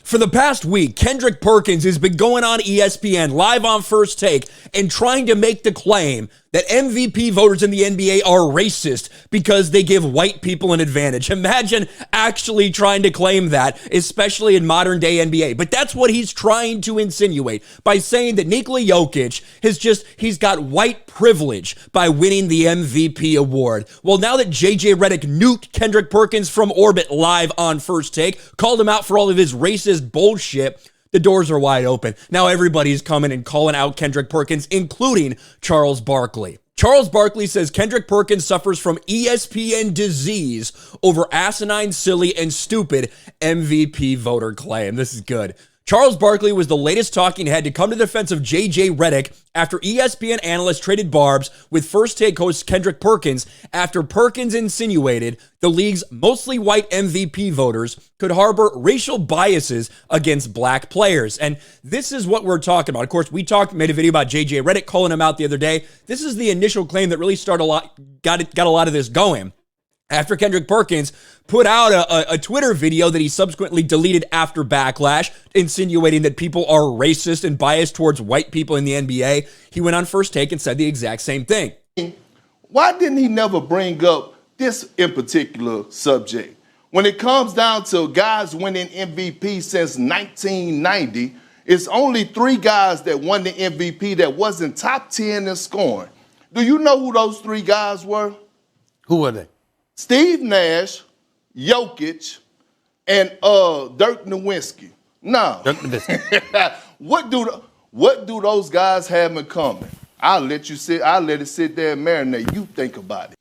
For the past week, Kendrick Perkins has been going on ESPN live on First Take and trying to make the claim that MVP voters in the NBA are racist because they give white people an advantage. Imagine actually trying to claim that, especially in modern day NBA. But that's what he's trying to insinuate by saying that Nikola Jokic he's got white privilege by winning the MVP award. Well, now that JJ Redick nuked Kendrick Perkins from orbit live on First Take, called him out for all of his racist bullshit, the doors are wide open. Now everybody's coming and calling out Kendrick Perkins, including Charles Barkley. Charles Barkley says Kendrick Perkins suffers from ESPN disease over asinine, silly, and stupid MVP voter claim. This is good. Charles Barkley was the latest talking head to come to the defense of JJ Redick after ESPN analysts traded barbs with First Take host Kendrick Perkins after Perkins insinuated the league's mostly white MVP voters could harbor racial biases against black players. And this is what we're talking about. Of course, made a video about JJ Redick calling him out the other day. This is the initial claim that really got a lot of this going. After Kendrick Perkins put out a Twitter video that he subsequently deleted after backlash, insinuating that people are racist and biased towards white people in the NBA, he went on First Take and said the exact same thing. Why didn't he never bring up this in particular subject? When it comes down to guys winning MVP since 1990, it's only 3 guys that won the MVP that wasn't top 10 in scoring. Do you know who those 3 guys were? Who were they? Steve Nash, Jokic, and Dirk Nowitzki. Now, what do those guys have in common? I'll let it sit there and marinate. You think about it.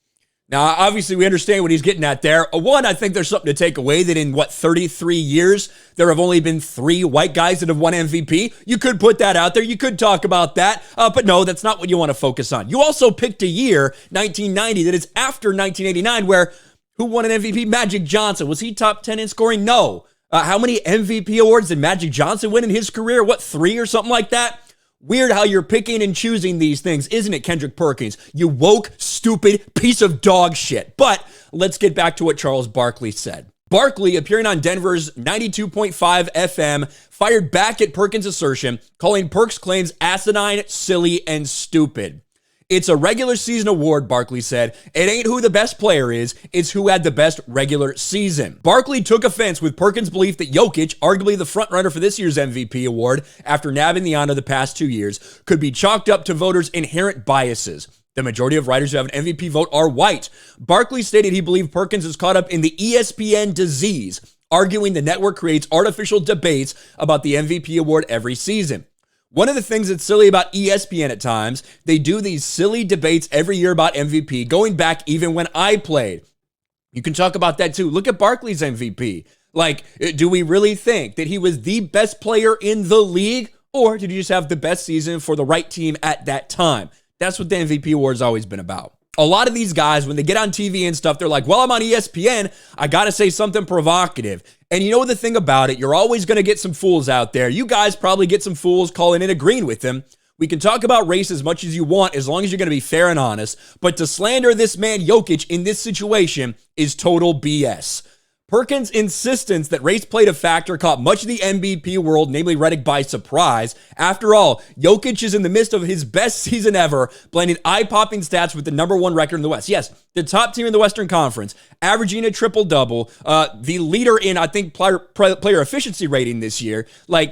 Now, obviously, we understand what he's getting at there. One, I think there's something to take away that in, 33 years, there have only been 3 white guys that have won MVP. You could put that out there. You could talk about that. But no, that's not what you want to focus on. You also picked a year, 1990, that is after 1989, where who won an MVP? Magic Johnson. Was he top 10 in scoring? No. How many MVP awards did Magic Johnson win in his career? 3 or something like that? Weird how you're picking and choosing these things, isn't it, Kendrick Perkins? You woke, stupid piece of dog shit. But let's get back to what Charles Barkley said. Barkley, appearing on Denver's 92.5 FM, fired back at Perkins' assertion, calling Perk's claims asinine, silly, and stupid. It's a regular season award, Barkley said. It ain't who the best player is, it's who had the best regular season. Barkley took offense with Perkins' belief that Jokic, arguably the frontrunner for this year's MVP award after nabbing the honor the past 2 years, could be chalked up to voters' inherent biases. The majority of writers who have an MVP vote are white. Barkley stated he believed Perkins is caught up in the ESPN disease, arguing the network creates artificial debates about the MVP award every season. One of the things that's silly about ESPN at times, they do these silly debates every year about MVP, going back even when I played. You can talk about that too. Look at Barkley's MVP. Do we really think that he was the best player in the league, or did he just have the best season for the right team at that time? That's what the MVP award's always been about. A lot of these guys, when they get on TV and stuff, they're like, well, I'm on ESPN. I got to say something provocative. And you know the thing about it, you're always going to get some fools out there. You guys probably get some fools calling in agreeing with them. We can talk about race as much as you want, as long as you're going to be fair and honest. But to slander this man Jokic in this situation is total BS. Perkins' insistence that race played a factor caught much of the MVP world, namely Redick, by surprise. After all, Jokic is in the midst of his best season ever, blending eye-popping stats with the #1 record in the West. Yes, the top team in the Western Conference, averaging a triple-double, the leader in, I think, player efficiency rating this year.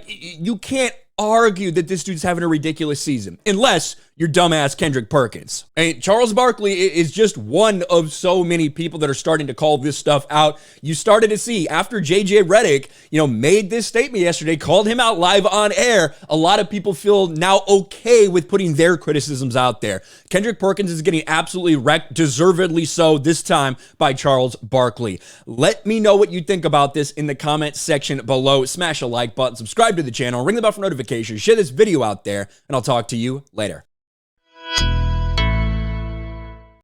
You can't argue that this dude's having a ridiculous season, unless you're dumbass Kendrick Perkins. And Charles Barkley is just one of so many people that are starting to call this stuff out. You started to see after JJ Redick, made this statement yesterday, called him out live on air. A lot of people feel now okay with putting their criticisms out there. Kendrick Perkins is getting absolutely wrecked, deservedly so this time by Charles Barkley. Let me know what you think about this in the comment section below. Smash a like button, subscribe to the channel, ring the bell for notifications, share this video out there, and I'll talk to you later.